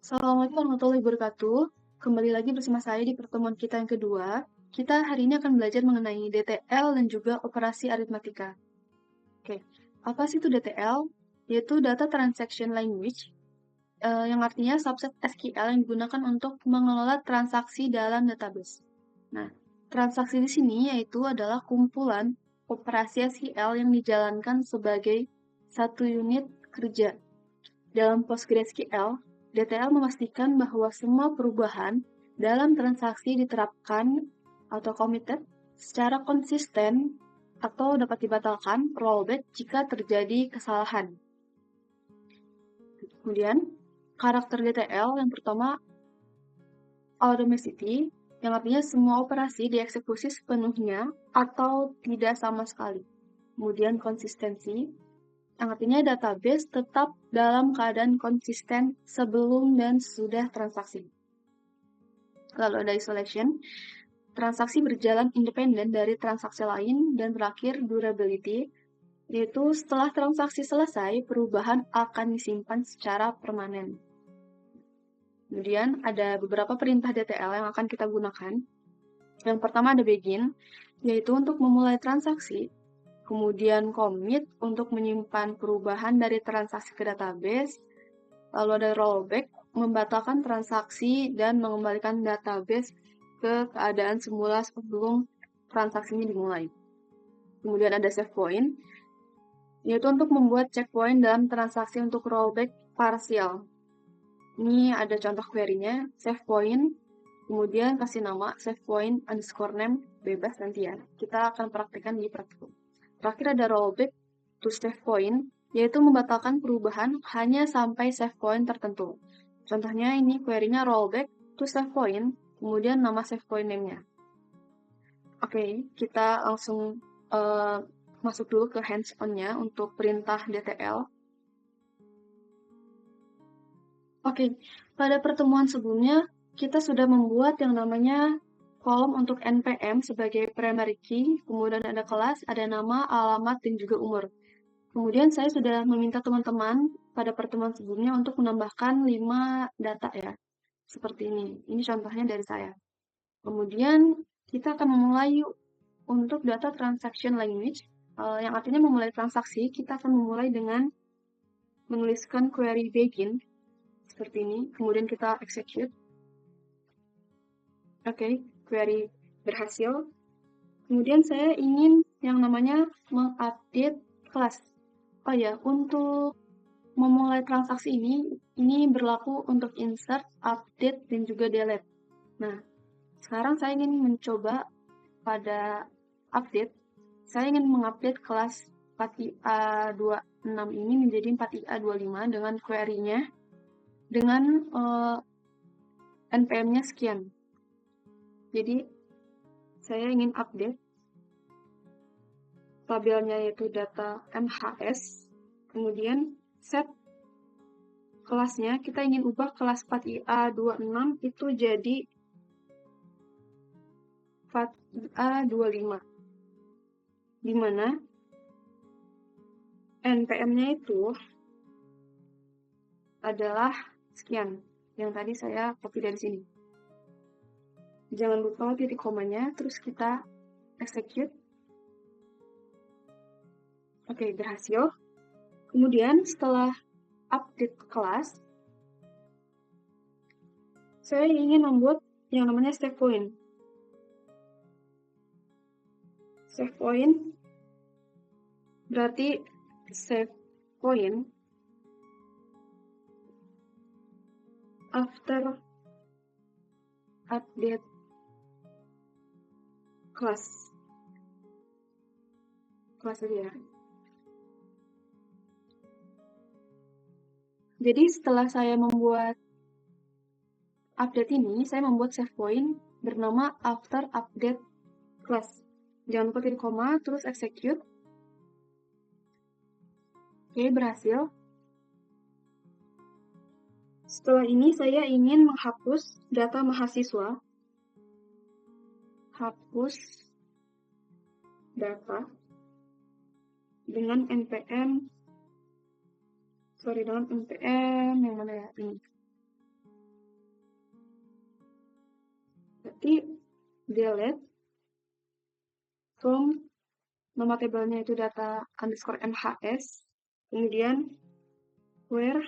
Assalamualaikum warahmatullahi wabarakatuh. Kembali lagi bersama saya di pertemuan kita yang kedua. Kita hari ini akan belajar mengenai DTL dan juga operasi aritmatika. Oke, apa sih itu DTL? Yaitu Data Transaction Language, yang artinya subset SQL yang digunakan untuk mengelola transaksi dalam database. Nah, transaksi di sini yaitu adalah kumpulan operasi SQL yang dijalankan sebagai satu unit kerja. Dalam PostgreSQL, DTL memastikan bahwa semua perubahan dalam transaksi diterapkan atau committed secara konsisten atau dapat dibatalkan rollback jika terjadi kesalahan. Kemudian, karakter DTL yang pertama, automaticity, yang artinya semua operasi dieksekusi sepenuhnya atau tidak sama sekali. Kemudian konsistensi, yang artinya database tetap dalam keadaan konsisten sebelum dan sesudah transaksi. Lalu ada isolation, transaksi berjalan independen dari transaksi lain, dan terakhir durability, yaitu setelah transaksi selesai, perubahan akan disimpan secara permanen. Kemudian ada beberapa perintah DTL yang akan kita gunakan. Yang pertama ada begin, yaitu untuk memulai transaksi. Kemudian commit untuk menyimpan perubahan dari transaksi ke database. Lalu ada rollback, membatalkan transaksi dan mengembalikan database ke keadaan semula sebelum transaksinya dimulai. Kemudian ada save point, yaitu untuk membuat checkpoint dalam transaksi untuk rollback parsial. Ini ada contoh query-nya, save point, kemudian kasih nama save point underscore name, bebas nanti ya. Kita akan praktikkan di praktikum. Terakhir ada rollback to save point, yaitu membatalkan perubahan hanya sampai save point tertentu. Contohnya ini query-nya rollback to save point, kemudian nama save point name-nya. Oke, kita langsung masuk dulu ke hands-on-nya untuk perintah DTL. Oke, pada pertemuan sebelumnya kita sudah membuat yang namanya kolom untuk NPM sebagai primary key, kemudian ada kelas, ada nama, alamat, dan juga umur. Kemudian saya sudah meminta teman-teman pada pertemuan sebelumnya untuk menambahkan 5 data ya, seperti ini. Ini contohnya dari saya. Kemudian kita akan memulai untuk data transaction language, yang artinya memulai transaksi, kita akan memulai dengan menuliskan query begin, seperti ini. Kemudian kita execute. Oke, query berhasil. Kemudian saya ingin yang namanya mengupdate kelas. Oh ya, untuk memulai transaksi ini berlaku untuk insert, update, dan juga delete. Nah, sekarang saya ingin mencoba pada update. Saya ingin mengupdate kelas 4IA26 ini menjadi 4IA25 dengan query-nya dengan NPM-nya sekian. Jadi, saya ingin update tabelnya yaitu data MHS, kemudian set kelasnya, kita ingin ubah kelas 4IA26 itu jadi 4IA25, di mana NPM-nya itu adalah sekian, yang tadi saya copy dari sini. Jangan lupa titik komanya, terus kita execute. Oke, berhasil. Kemudian setelah update kelas, saya ingin membuat yang namanya save point. Save point berarti save point after update class aja ya. Jadi setelah saya membuat update ini, saya membuat save point bernama after update class. Jangan lupa titik koma, terus execute. Oke, berhasil. Setelah ini saya ingin menghapus data mahasiswa. Hapus data dengan npm yang mana ya, ini. delete from nama tabelnya itu data underscore MHS, kemudian where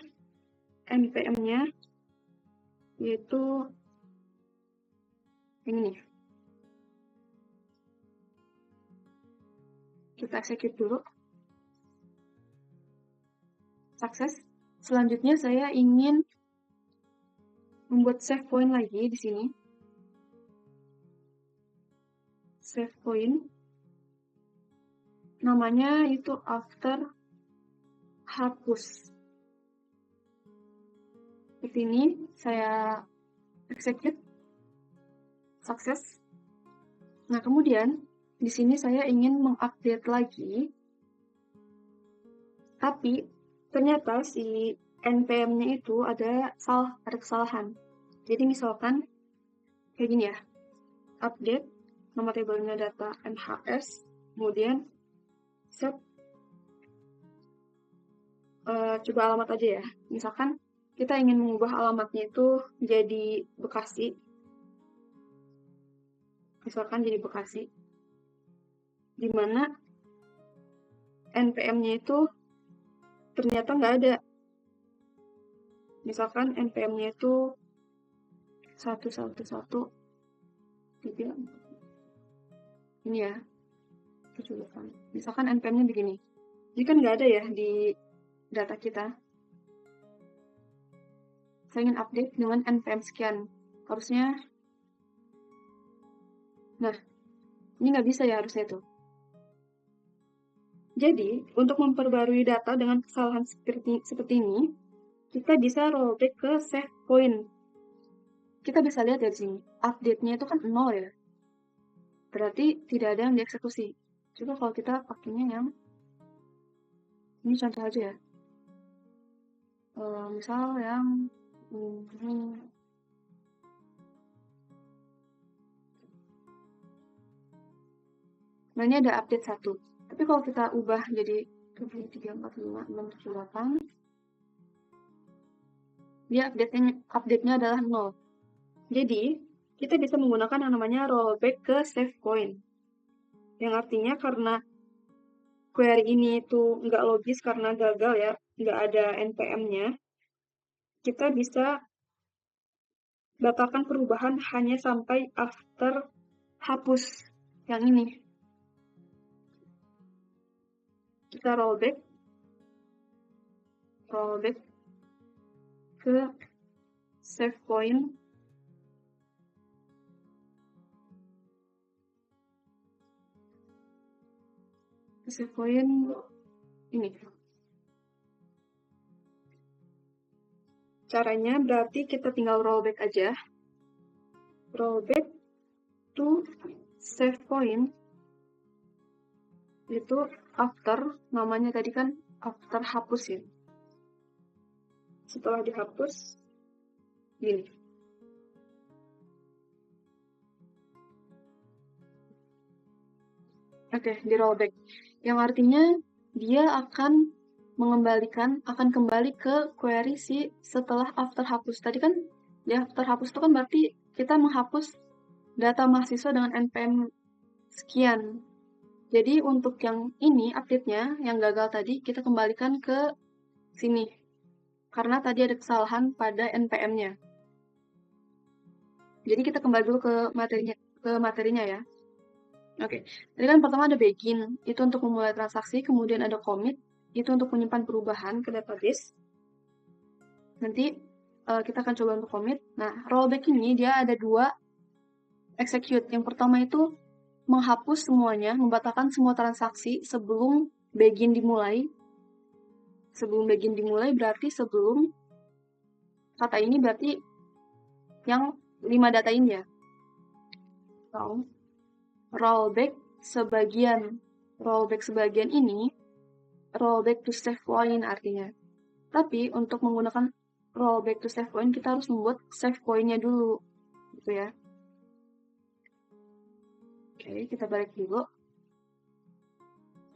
npm-nya yaitu ini. Kita execute dulu. Sukses. Selanjutnya saya ingin membuat save point lagi di sini. Save point. Namanya itu after hapus. Seperti ini saya execute. Sukses. Nah, kemudian di sini saya ingin mengupdate lagi. Tapi ternyata si npm-nya itu ada kesalahan. Jadi misalkan kayak gini ya. Update nama tabelnya data MHS, kemudian set coba alamat aja ya. Misalkan kita ingin mengubah alamatnya itu jadi Bekasi. Misalkan jadi Bekasi. Di mana npm-nya itu ternyata nggak ada. Misalkan npm-nya itu 111 ini ya. Misalkan npm-nya begini. Ini kan nggak ada ya di data kita. Saya ingin update dengan npm sekian. Harusnya, nah, ini nggak bisa ya harusnya itu. Jadi, untuk memperbarui data dengan kesalahan seperti ini, kita bisa rollback ke save point. Kita bisa lihat ya di sini, update-nya itu kan 0 ya. Berarti tidak ada yang dieksekusi. Coba kalau kita pakainya yang, ini contoh aja ya. Misal yang nah ini ada update 1. Tapi kalau kita ubah jadi 7, 3, 4, 5, 6, 7, 8, dia update-nya adalah 0. Jadi, kita bisa menggunakan yang namanya rollback ke save point. Yang artinya karena query ini itu nggak logis karena gagal ya, nggak ada npm-nya, kita bisa datakan perubahan hanya sampai after hapus yang ini. Kita rollback ke save point. Save point ini. Caranya berarti kita tinggal rollback aja. Rollback to save point itu after, namanya tadi kan after hapus ya. Setelah dihapus, gini. Oke, di rollback. Yang artinya dia akan kembali ke query si setelah after hapus. Tadi kan di after hapus itu kan berarti kita menghapus data mahasiswa dengan npm sekian. Jadi untuk yang ini update-nya yang gagal tadi kita kembalikan ke sini. Karena tadi ada kesalahan pada npm-nya. Jadi kita kembali dulu ke materinya ya. Oke, tadi kan pertama ada begin, itu untuk memulai transaksi, kemudian ada commit, itu untuk menyimpan perubahan ke database. Nanti kita akan coba untuk commit. Nah, rollback ini dia ada 2 execute. Yang pertama itu menghapus semuanya, membatalkan semua transaksi sebelum begin dimulai. Sebelum begin dimulai berarti sebelum kata ini berarti yang 5 data ini ya. So, rollback sebagian ini rollback to save point artinya. Tapi untuk menggunakan rollback to save point kita harus membuat save point-nya dulu gitu ya. Oke, kita balik dulu.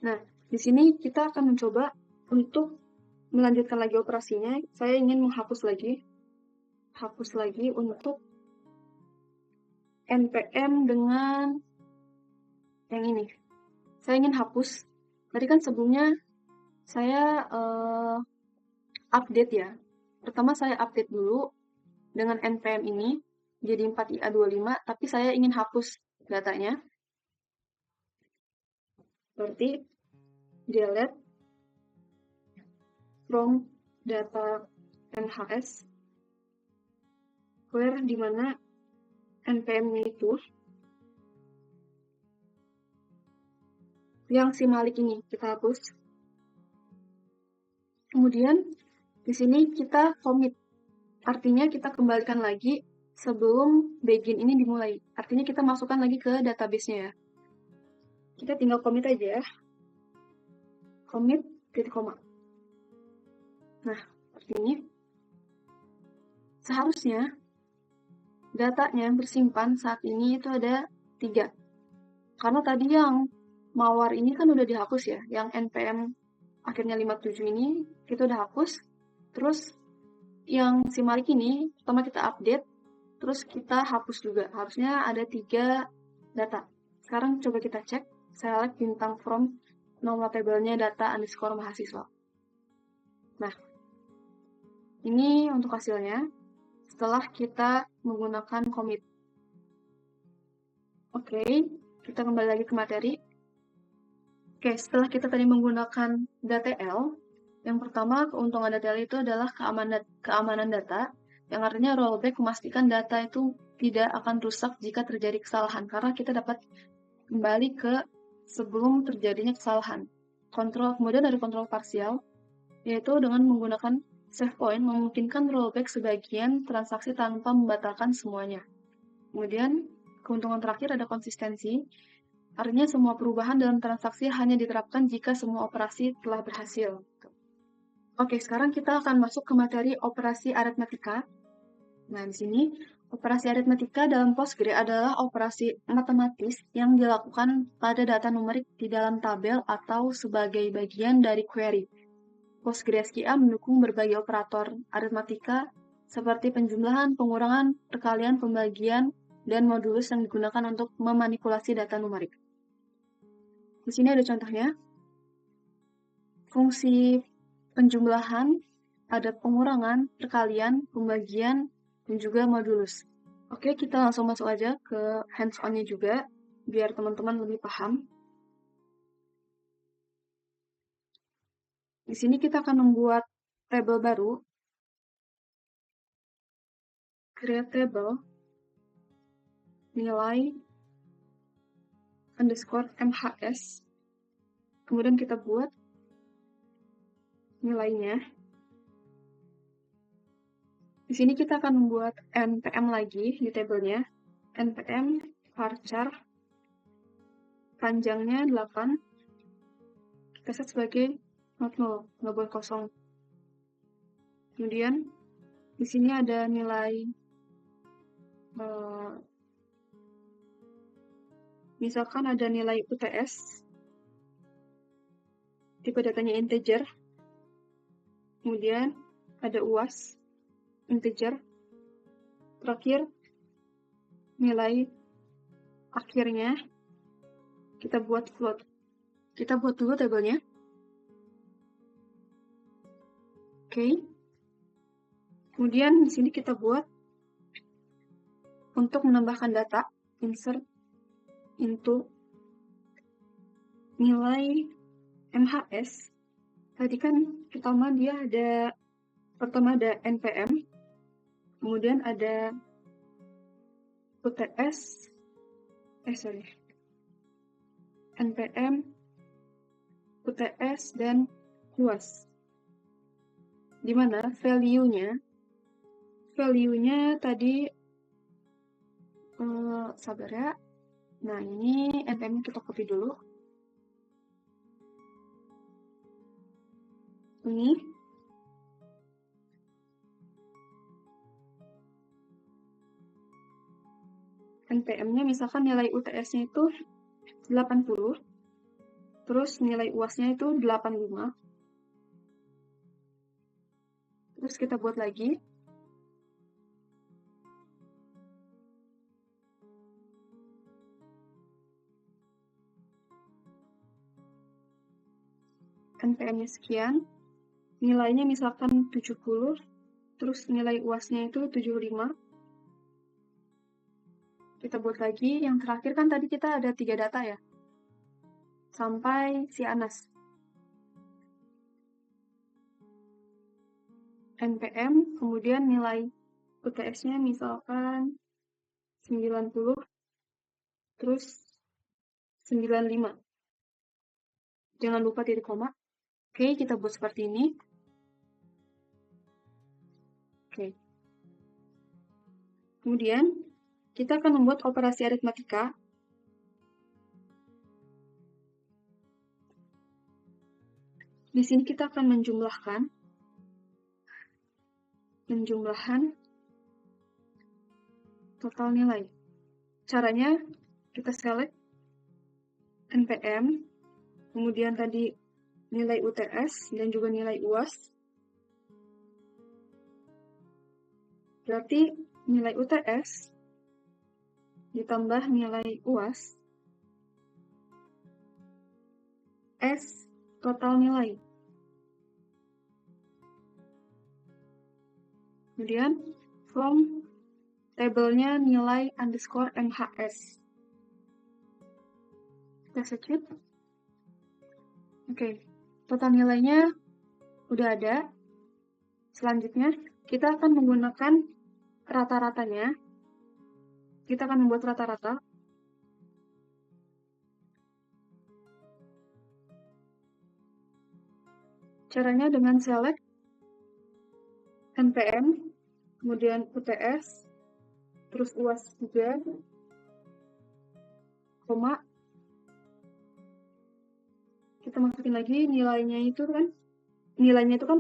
Nah, di sini kita akan mencoba untuk melanjutkan lagi operasinya. Saya ingin menghapus lagi. Hapus lagi untuk npm dengan yang ini. Saya ingin hapus. Tadi kan sebelumnya saya update ya. Pertama saya update dulu dengan npm ini jadi 4IA25, tapi saya ingin hapus datanya. Seperti delete from data NHS, where dimana npm itu yang si Malik ini kita hapus. Kemudian di sini kita commit, artinya kita kembalikan lagi sebelum begin ini dimulai. Artinya kita masukkan lagi ke database-nya ya. Kita tinggal commit aja ya. Commit titik koma. Nah, seperti ini. Seharusnya datanya yang bersimpan saat ini itu ada 3. Karena tadi yang mawar ini kan udah dihapus ya. Yang npm akhirnya 57 ini kita udah hapus. Terus yang si Malik ini pertama kita update, terus kita hapus juga. Harusnya ada 3 data. Sekarang coba kita cek. Select bintang from nama tabelnya data underscore mahasiswa. Nah, ini untuk hasilnya setelah kita menggunakan commit. Oke, kita kembali lagi ke materi. Oke, setelah kita tadi menggunakan DTL, yang pertama keuntungan DTL itu adalah keamanan data, yang artinya rollback memastikan data itu tidak akan rusak jika terjadi kesalahan, karena kita dapat kembali ke sebelum terjadinya kesalahan. Kemudian ada kontrol parsial, yaitu dengan menggunakan save point memungkinkan rollback sebagian transaksi tanpa membatalkan semuanya. Kemudian keuntungan terakhir ada konsistensi, artinya semua perubahan dalam transaksi hanya diterapkan jika semua operasi telah berhasil. Oke, sekarang kita akan masuk ke materi operasi aritmatika. Nah, di sini operasi aritmatika dalam Postgre adalah operasi matematis yang dilakukan pada data numerik di dalam tabel atau sebagai bagian dari query. PostgreSQL mendukung berbagai operator aritmatika seperti penjumlahan, pengurangan, perkalian, pembagian, dan modulus yang digunakan untuk memanipulasi data numerik. Di sini ada contohnya. Fungsi penjumlahan, ada pengurangan, perkalian, pembagian, dan juga modulus. Oke, kita langsung masuk aja ke hands-on-nya juga, biar teman-teman lebih paham. Di sini kita akan membuat tabel baru. Create table, nilai, underscore MHS. Kemudian kita buat nilainya. Di sini kita akan membuat npm lagi di tabelnya. npm varchar, panjangnya 8. Kita set sebagai not null, nggak boleh kosong. Kemudian di sini ada nilai misalkan ada nilai UTS, tipe datanya integer, kemudian ada UAS, integer, terakhir nilai akhirnya kita buat float. Kita buat dulu tabelnya. Oke. Kemudian di sini kita buat untuk menambahkan data, insert into nilai MHS. Tadi kan pertama ada npm, kemudian ada UTS, npm, UTS, dan UAS. Dimana value-nya tadi sabar ya. Nah, ini npm kita copy dulu. Ini npm-nya misalkan nilai UTS-nya itu 80, terus nilai UAS-nya itu 85. Terus kita buat lagi. NPM-nya sekian, nilainya misalkan 70, terus nilai UAS-nya itu 75. Kita buat lagi, yang terakhir kan tadi kita ada 3 data ya, sampai si Anas. NPM, kemudian nilai UTS-nya misalkan 90, terus 95. Jangan lupa titik koma. Oke, kita buat seperti ini. Oke. Kemudian, kita akan membuat operasi aritmatika. Di sini kita akan menjumlahkan total nilai. Caranya, kita select NPM, kemudian tadi nilai UTS, dan juga nilai UAS. Berarti nilai UTS ditambah nilai UAS S total nilai. Kemudian from tabelnya nilai underscore MHS. Kita execute. Oke, total nilainya udah ada. Selanjutnya, kita akan menggunakan rata-ratanya. Kita akan membuat rata-rata. Caranya dengan select NPM, kemudian UTS, terus UAS juga, koma. Kita masukin lagi nilainya itu kan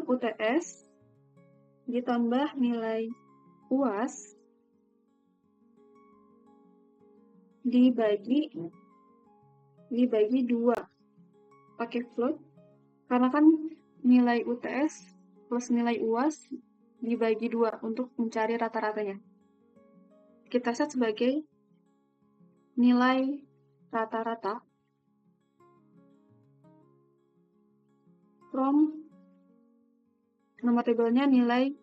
UTS ditambah nilai UAS dibagi 2 pakai float, karena kan nilai UTS plus nilai UAS dibagi 2 untuk mencari rata-ratanya. Kita set sebagai nilai rata-rata from nama tabelnya nilai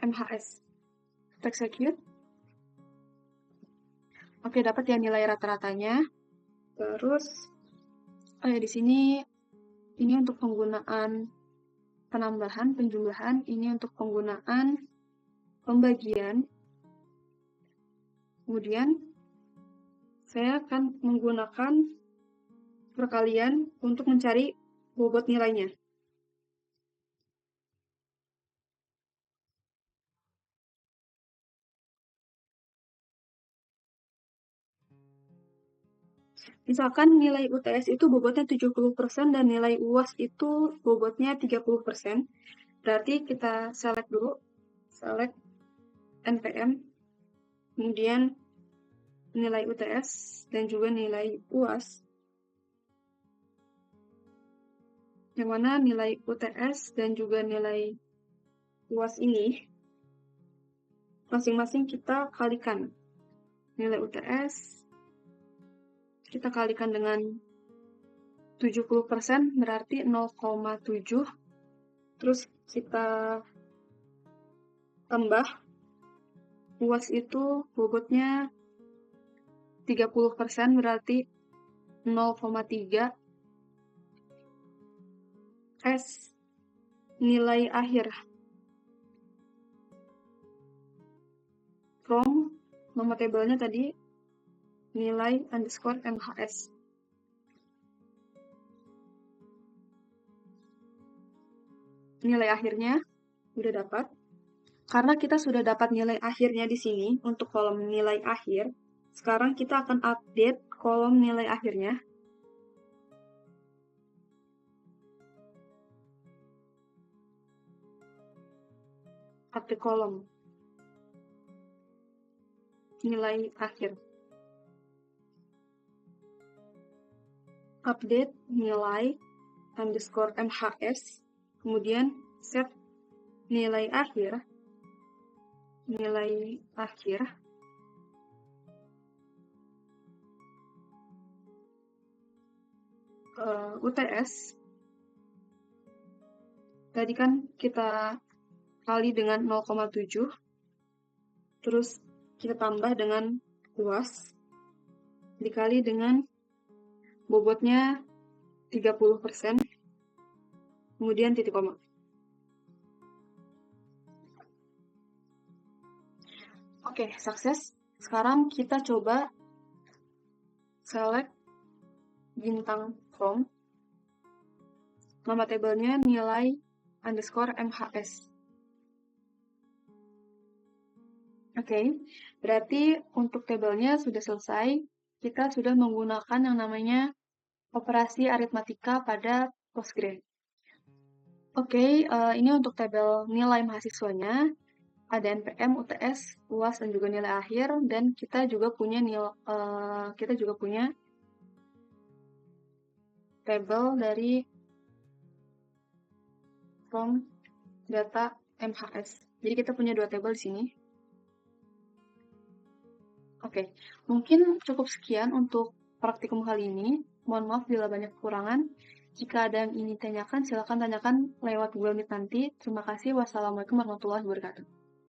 MHS. Kita execute. Oke, dapat ya nilai rata-ratanya. Terus di sini ini untuk penggunaan penambahan, penjumlahan, ini untuk penggunaan pembagian. Kemudian saya akan menggunakan perkalian untuk mencari bobot nilainya. Misalkan nilai UTS itu bobotnya 70% dan nilai UAS itu bobotnya 30%. Berarti kita select dulu, select NPM, kemudian nilai UTS dan juga nilai UAS. Yang mana nilai UTS dan juga nilai UAS ini masing-masing kita kalikan. Nilai UTS kita kalikan dengan 70% berarti 0,7. Terus kita tambah UAS itu bobotnya 30% berarti 0,3 S nilai akhir from nama tabelnya tadi nilai underscore MHS. Nilai akhirnya udah dapat. Karena kita sudah dapat nilai akhirnya di sini untuk kolom nilai akhir, sekarang kita akan update kolom nilai akhirnya. Update kolom nilai akhir. Update nilai underscore MHS, kemudian set nilai akhir UTS Tadi kan kita kali dengan 0,7, terus kita tambah dengan luas, dikali dengan bobotnya 30%, kemudian titik koma. Oke, sukses. Sekarang kita coba select bintang from. Nama tabelnya nilai underscore MHS. Oke, berarti untuk tabelnya sudah selesai. Kita sudah menggunakan yang namanya operasi aritmatika pada Postgre. Oke, ini untuk tabel nilai mahasiswanya. Ada NPM, UTS, UAS, dan juga nilai akhir. Dan kita juga punya tabel dari from data MHS. Jadi kita punya dua tabel di sini. Oke, mungkin cukup sekian untuk praktikum kali ini. Mohon maaf bila banyak kekurangan. Jika ada yang ingin ditanyakan, silakan tanyakan lewat Google Meet nanti. Terima kasih. Wassalamualaikum warahmatullahi wabarakatuh.